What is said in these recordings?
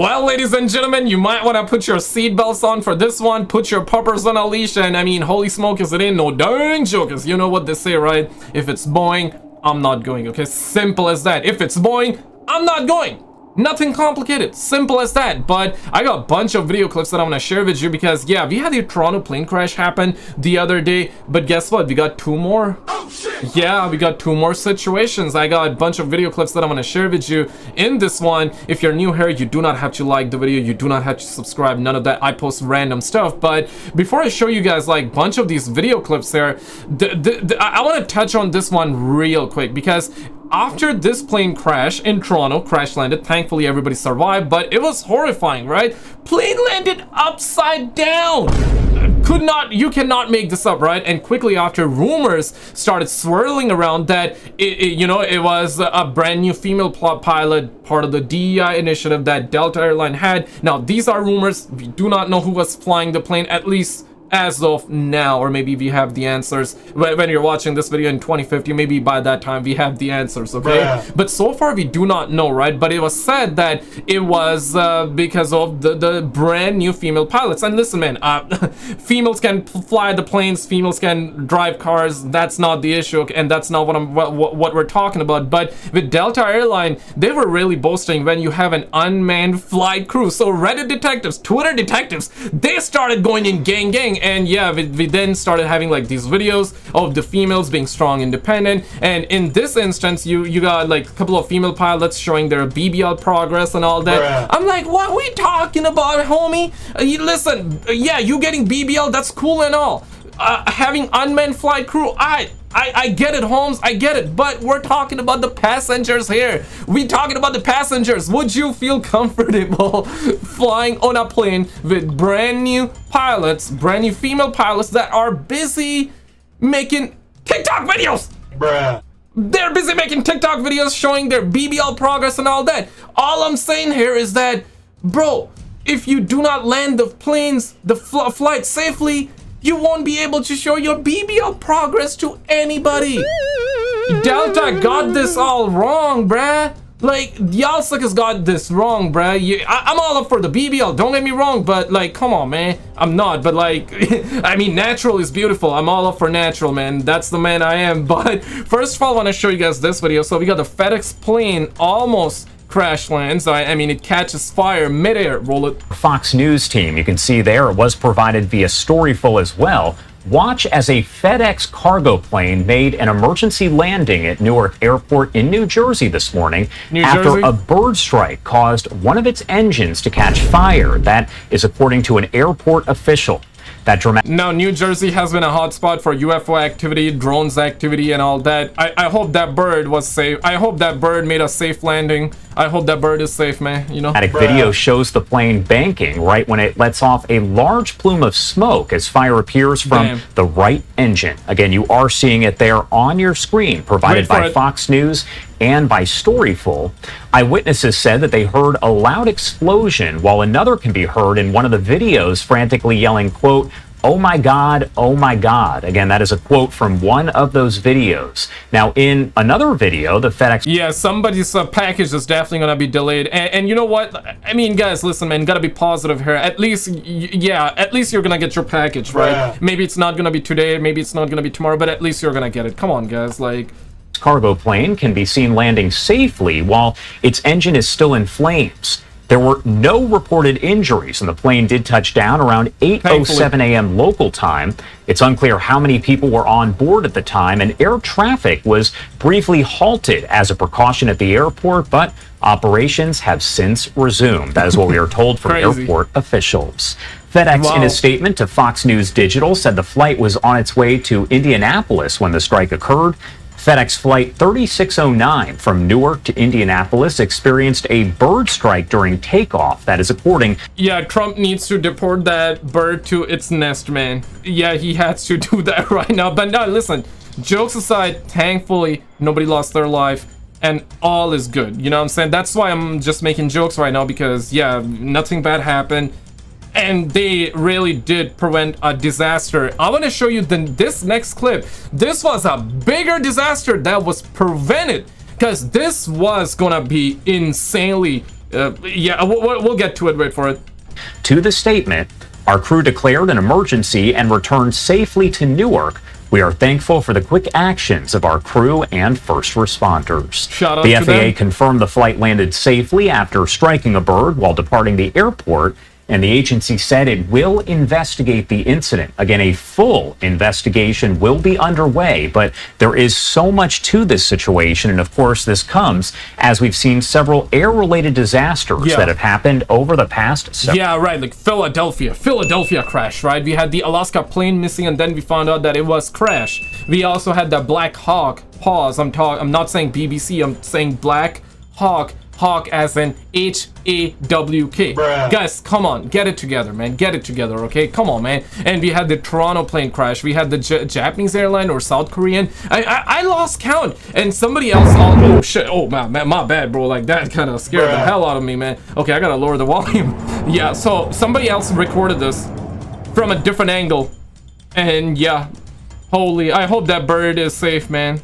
Well, ladies and gentlemen, you might want to put your seatbelts on for this one. Put your puppers on a leash, and I mean, holy smoke, is it ain't no dang jokers. You know what they say, right? If it's Boeing, I'm not going, okay? Simple as that. If it's Boeing, I'm not going. Nothing complicated, simple as that. But I got a bunch of video clips that I'm gonna share with you because, yeah, we had the Toronto plane crash happen the other day, but guess what? We got two more. Oh, shit. Yeah, we got two more situations. I got a bunch of video clips that I'm gonna share with you in this one. If you're new here, you do not have to like the video, you do not have to subscribe, none of that. I post random stuff. But before I show you guys like bunch of these video clips here, I want to touch on this one real quick because after this plane crash in Toronto, crash landed, thankfully everybody survived, but it was horrifying, right? Plane landed upside down. You cannot make this up, right? And quickly after, rumors started swirling around that it was a brand new female pilot, part of the DEI initiative that Delta Airline had. Now these are rumors. We do not know who was flying the plane, at least as of now, or maybe we have the answers when you're watching this video in 2050. Maybe by that time we have the answers, okay? Yeah. But so far we do not know, right? But it was said that it was because of the brand new female pilots. And listen, man, females can fly the planes, females can drive cars. That's not the issue, and that's not what we're talking about. But with Delta Airline, they were really boasting when you have an unmanned flight crew. So Reddit detectives, Twitter detectives, they started going in gang. And yeah, we then started having like these videos of the females being strong, independent. And in this instance, you got like a couple of female pilots showing their BBL progress and all that. Bruh. I'm like, what we talking about, homie? Listen, yeah, you getting BBL, that's cool and all. Having unmanned flight crew, I get it, Holmes, I get it, but we're talking about the passengers here. We talking about the passengers. Would you feel comfortable flying on a plane with brand new pilots, brand new female pilots that are busy making TikTok videos? Bruh. They're busy making TikTok videos showing their BBL progress and all that. All I'm saying here is that, bro, if you do not land the planes, the flight safely, you won't be able to show your BBL progress to anybody. Delta got this all wrong, bruh. Like, y'all suckers got this wrong, bruh. I'm all up for the BBL, don't get me wrong, but like, come on, man. I'm not, but like, I mean, natural is beautiful. I'm all up for natural, man. That's the man I am. But first of all, I want to show you guys this video. So we got the FedEx plane almost crash lands. I mean, it catches fire midair. Roll it. Fox News team, you can see there, it was provided via Storyful as well. Watch as a FedEx cargo plane made an emergency landing at Newark Airport in New Jersey this morning after a bird strike caused one of its engines to catch fire. That is according to an airport official. Now, New Jersey has been a hotspot for UFO activity, drones activity, and all that. I hope that bird was safe. I hope that bird made a safe landing. I hope that bird is safe, man. You know. Dramatic video shows the plane banking right when it lets off a large plume of smoke as fire appears from the right engine. Again, you are seeing it there on your screen, provided by Fox News and by Storyful. Eyewitnesses said that they heard a loud explosion, while another can be heard in one of the videos frantically yelling, quote, "Oh my God, oh my God." Again, that is a quote from one of those videos. Now, in another video, the FedEx... Yeah, somebody's package is definitely going to be delayed. And you know what? I mean, guys, listen, man, got to be positive here. At least, yeah, at least you're going to get your package, right? Yeah. Maybe it's not going to be today, maybe it's not going to be tomorrow, but at least you're going to get it. Come on, guys, like... Cargo plane can be seen landing safely while its engine is still in flames. There were no reported injuries, and the plane did touch down around 8:07 a.m. local time. It's unclear how many people were on board at the time, and air traffic was briefly halted as a precaution at the airport, but operations have since resumed. That is what we are told from airport officials. FedEx, in a statement to Fox News Digital, said the flight was on its way to Indianapolis when the strike occurred. FedEx Flight 3609 from Newark to Indianapolis experienced a bird strike during takeoff. That is according... Yeah, Trump needs to deport that bird to its nest, man. Yeah, he has to do that right now. But no, listen, jokes aside, thankfully, nobody lost their life. And all is good, you know what I'm saying? That's why I'm just making jokes right now, because, yeah, nothing bad happened. And they really did prevent a disaster. I want to show you this next clip. This was a bigger disaster that was prevented, because this was gonna be insanely Yeah, we'll get to it. Wait for it. To the statement, our crew declared an emergency and returned safely to Newark. We are thankful for the quick actions of our crew and first responders. Shout out the to FAA them. confirmed the flight landed safely after striking a bird while departing the airport, and the agency said it will investigate the incident. Again, a full investigation will be underway, but there is so much to this situation, and of course this comes as we've seen several air-related disasters that have happened over the past several. Yeah, right, like Philadelphia crash, right? We had the Alaska plane missing, and then we found out that it was crash. We also had the Black Hawk, I'm not saying BBC, I'm saying Black Hawk, Hawk as in H-A-W-K. Guys, come on, get it together, man. Get it together, okay? Come on, man. And we had the Toronto plane crash. We had the Japanese airline or South Korean. I lost count. And somebody else, oh shit, oh man, my bad, bro. Like that kind of scared the hell out of me, man. Okay, I gotta lower the volume. Yeah, so somebody else recorded this from a different angle. And yeah, holy, I hope that bird is safe, man.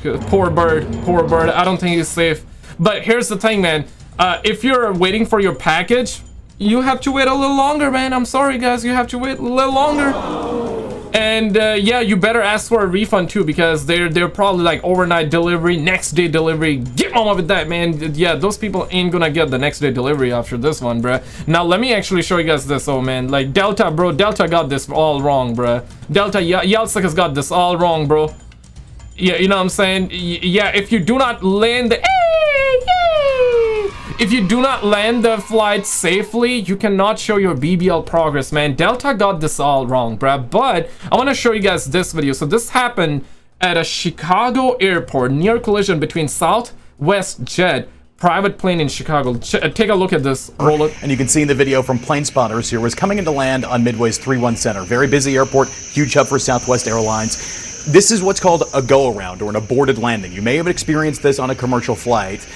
Poor bird, I don't think he's safe. But here's the thing, man. If you're waiting for your package, you have to wait a little longer, man. I'm sorry, guys. You have to wait a little longer. And yeah, you better ask for a refund too, because they're probably like overnight delivery, next day delivery. Get on with that, man. Yeah, those people ain't gonna get the next day delivery after this one, bruh. Now let me actually show you guys this. Oh man, like Delta, bro. Delta got this all wrong, bruh. Delta, Yeltsin has got this all wrong, bro. Yeah, you know what I'm saying? Yeah, if you do not land the if you do not land the flight safely, you cannot show your BBL progress, man. Delta got this all wrong, bruh. But I want to show you guys this video. So this happened at a Chicago airport, near collision between Southwest Jet private plane in Chicago. Take a look at this. Roll it. And you can see in the video from plane spotters here was coming into land on Midway's 3-1 Center. Very busy airport, huge hub for Southwest Airlines. This is what's called a go-around or an aborted landing. You may have experienced this on a commercial flight.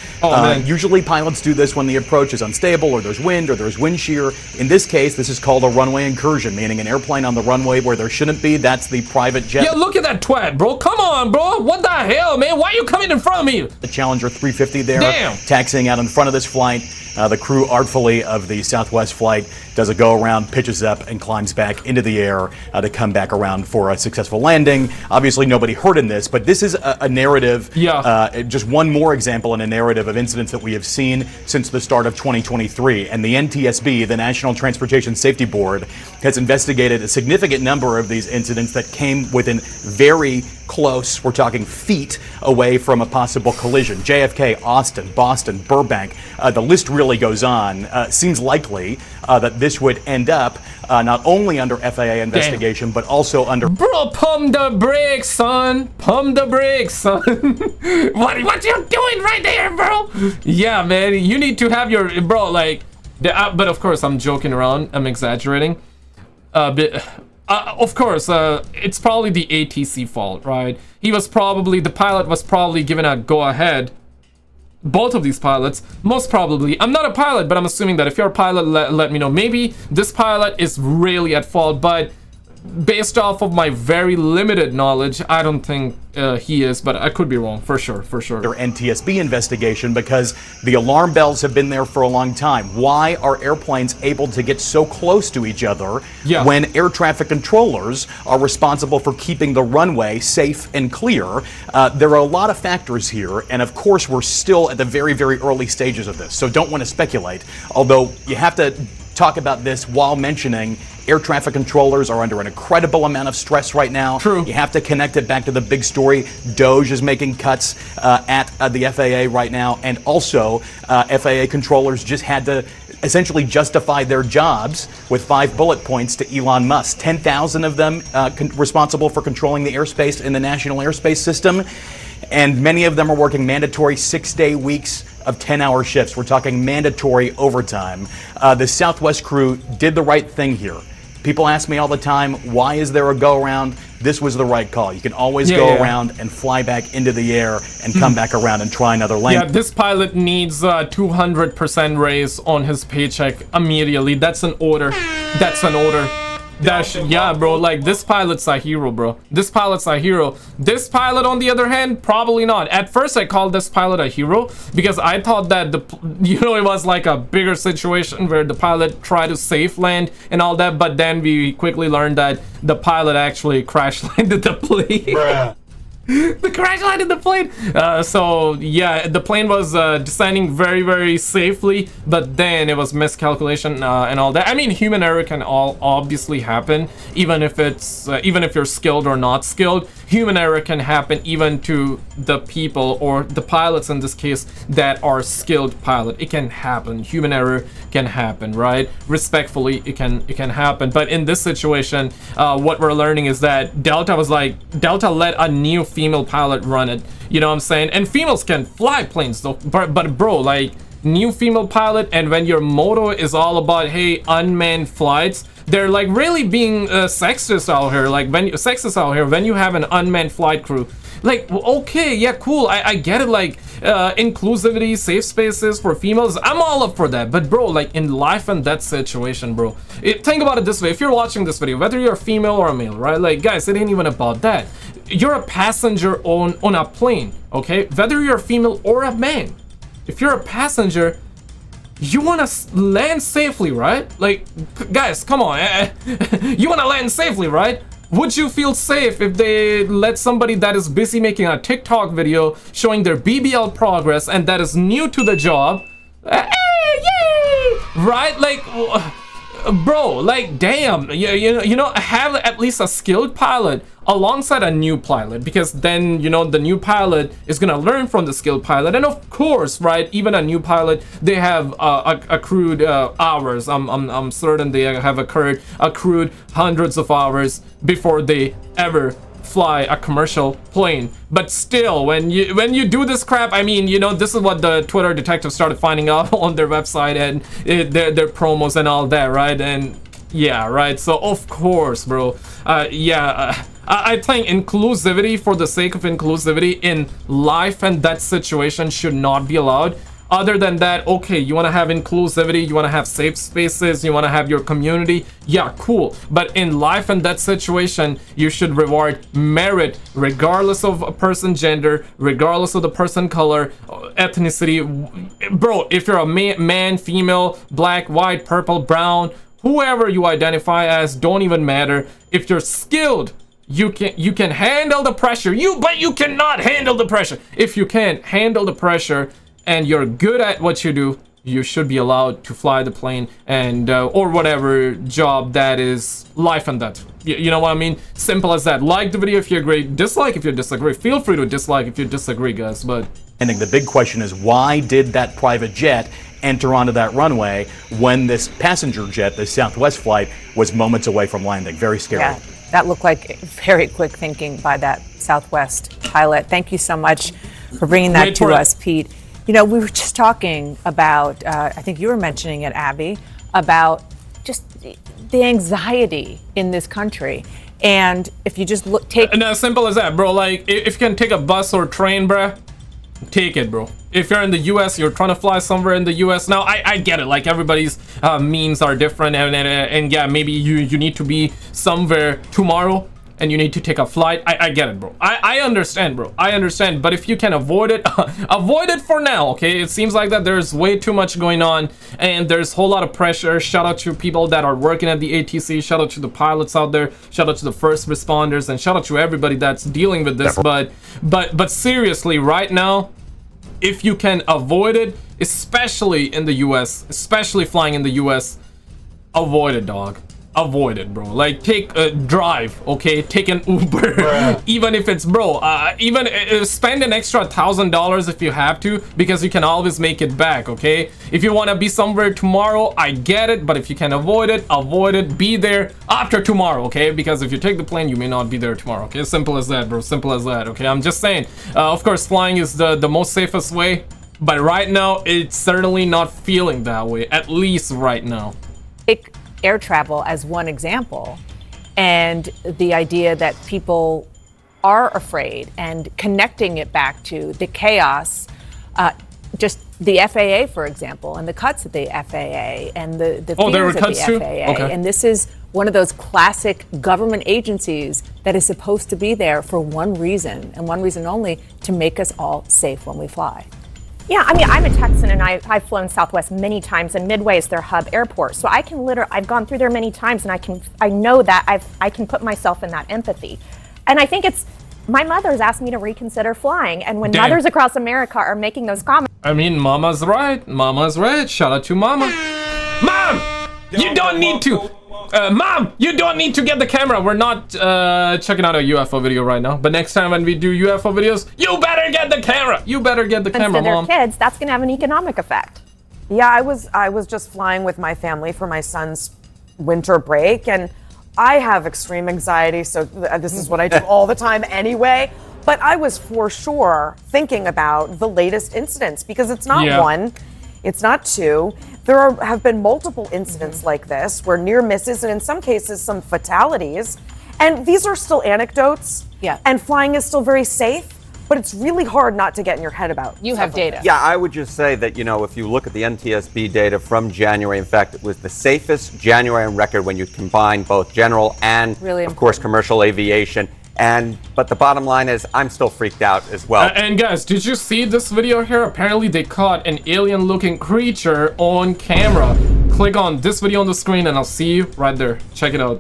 Usually pilots do this when the approach is unstable or there's wind or there's wind shear. In this case, this is called a runway incursion, meaning an airplane on the runway where there shouldn't be. That's the private jet. Yeah, look at that twat, bro. Come on, bro. What the hell, man? Why are you coming in front of me? The Challenger 350 there, taxiing out in front of this flight. The crew artfully of the Southwest flight does a go-around, pitches up, and climbs back into the air to come back around for a successful landing. Obviously, nobody hurt in this, but this is a narrative, just one more example in a narrative of incidents that we have seen since the start of 2023. And the NTSB, the National Transportation Safety Board, has investigated a significant number of these incidents that came within very close, we're talking feet away from a possible collision. JFK, Austin, Boston, Burbank, the list really goes on. Seems likely that this would end up not only under FAA investigation, but also under... Bro, pump the brakes, son. Pump the brakes, son. what you doing right there, bro? Yeah, man, you need to have your... Bro, like... but of course, I'm joking around. I'm exaggerating. Of course, it's probably the ATC fault, right? The pilot was probably given a go-ahead. Both of these pilots, most probably. I'm not a pilot, but I'm assuming that if you're a pilot, let me know. Maybe this pilot is really at fault, but based off of my very limited knowledge, I don't think he is, but I could be wrong, for sure. Their NTSB investigation, because the alarm bells have been there for a long time. Why are airplanes able to get so close to each other when air traffic controllers are responsible for keeping the runway safe and clear? There are a lot of factors here, and of course we're still at the very, very early stages of this, so don't want to speculate, although you have to talk about this while mentioning air traffic controllers are under an incredible amount of stress right now. True. You have to connect it back to the big story. DOGE is making cuts at the FAA right now, and also FAA controllers just had to essentially justify their jobs with 5 bullet points to Elon Musk. 10,000 of them responsible for controlling the airspace in the national airspace system, and many of them are working mandatory 6-day weeks of 10-hour shifts. We're talking mandatory overtime. The Southwest crew did the right thing here. People ask me all the time, why is there a go-around? This was the right call. You can always go around and fly back into the air and come back around and try another lane. Yeah, this pilot needs a 200% raise on his paycheck immediately. That's an order. That's an order. Yeah, bro, like this pilot's a hero, bro. This pilot's a hero. This pilot, on the other hand, probably not. At first, I called this pilot a hero because I thought that it was like a bigger situation where the pilot tried to safe land and all that, but then we quickly learned that the pilot actually crash landed the plane. Bruh. The crash landed the plane. So yeah, the plane was descending very, very safely, but then it was miscalculation and all that. I mean, human error can all obviously happen, even if it's even if you're skilled or not skilled. Human error can happen even to the people, or the pilots in this case, that are skilled pilot. It can happen. Human error can happen, right? Respectfully, it can happen. But in this situation, what we're learning is that Delta let a new female pilot run it. You know what I'm saying? And females can fly planes though. But bro, like, new female pilot, and when your motto is all about, hey, unmanned flights, they're like really being sexist out here. Like, when you have an unmanned flight crew, like, okay, yeah, cool, I get it, like, inclusivity, safe spaces for females, I'm all up for that. But bro, like, in life and death situation, bro, think about it this way. If you're watching this video, whether you're a female or a male, right, like, guys, it ain't even about that. You're a passenger on a plane, okay? Whether you're a female or a man, if you're a passenger, you want to land safely, right? Like, guys, come on. You want to land safely, right? Would you feel safe if they let somebody that is busy making a TikTok video showing their BBL progress and that is new to the job, hey, yay, right? Like, bro, like, damn, you know, have at least a skilled pilot alongside a new pilot, because then, you know, the new pilot is gonna learn from the skilled pilot. And of course, right, even a new pilot, they have accrued hours. I'm certain they have accrued hundreds of hours before they ever fly a commercial plane. But still, when you do this crap, I mean, you know, this is what the Twitter detectives started finding out on their website and their promos and all that, right? And yeah, right, so of course, bro, I think inclusivity for the sake of inclusivity in life and that situation should not be allowed. Other than that, okay, you want to have inclusivity, you want to have safe spaces, you want to have your community, yeah, cool. But in life and that situation, you should reward merit regardless of a person's gender, regardless of the person color, ethnicity. Bro, if you're a man, female, black, white, purple, brown, whoever you identify as, don't even matter. If you're skilled, you can handle the pressure. But you cannot handle the pressure. If you can't handle the pressure and you're good at what you do, you should be allowed to fly the plane and or whatever job that is life and death. You know what I mean? Simple as that. Like the video if you agree, dislike if you disagree. Feel free to dislike if you disagree, guys. But I think the big question is, why did that private jet enter onto that runway when this passenger jet, the Southwest flight, was moments away from landing? Very scary. Yeah, that looked like very quick thinking by that Southwest pilot. Thank you so much for bringing that to us, Pete. You know, we were just talking about, I think you were mentioning it, Abby, about just the anxiety in this country. And if you just take... And as simple as that, bro. Like, if you can take a bus or train, bruh, take it, bro. If you're in the US, you're trying to fly somewhere in the US. Now, I get it. Like, everybody's means are different. And yeah, maybe you need to be somewhere tomorrow and you need to take a flight. I get it, bro. I understand, bro. I understand. But if you can avoid it, avoid it for now, okay? It seems like that there's way too much going on and there's a whole lot of pressure. Shout out to people that are working at the ATC. Shout out to the pilots out there. Shout out to the first responders, and shout out to everybody that's dealing with this. But seriously, right now, if you can avoid it, especially in the US, especially flying in the US, avoid it, dog. Avoid it, bro. Like, take a drive, okay? Take an Uber. Even if it's, bro, even spend an extra $1,000 if you have to, because you can always make it back, okay? If you want to be somewhere tomorrow, I get it, but if you can avoid it, be there after tomorrow, okay? Because if you take the plane, you may not be there tomorrow, okay? Simple as that, bro. Simple as that, okay? I'm just saying, of course, flying is the most safest way, but right now, it's certainly not feeling that way, at least right now. Air travel as one example, and the idea that people are afraid, and connecting it back to the chaos, just the FAA, for example, and the cuts at the FAA and the fears at the FAA. Okay. And this is one of those classic government agencies that is supposed to be there for one reason and one reason only, to make us all safe when we fly. Yeah, I mean, I'm a Texan and I've flown Southwest many times, and Midway is their hub airport. So I can I've gone through there many times, and I know that I can put myself in that empathy. And I think my mother's asked me to reconsider flying, and when mothers across America are making those comments. I mean, Mama's right. Mama's right. Shout out to Mama. Mom! You don't need to. Mom, you don't need to get the camera. We're not checking out a UFO video right now. But next time when we do UFO videos, you better get the camera. You better get the camera, Mom. For their kids, that's going to have an economic effect. Yeah, I was just flying with my family for my son's winter break, and I have extreme anxiety, so this is what I do all the time anyway. But I was for sure thinking about the latest incidents, because it's not one, it's not two. There have been multiple incidents like this where near misses, and in some cases some fatalities. And these are still anecdotes. Yeah. And flying is still very safe, but it's really hard not to get in your head about. You have data. Yeah, I would just say that, if you look at the NTSB data from January, in fact, it was the safest January on record when you combine both general and, of course, commercial aviation. But the bottom line is, I'm still freaked out as well. And guys, did you see this video here? Apparently they caught an alien-looking creature on camera. Click on this video on the screen and I'll see you right there. Check it out.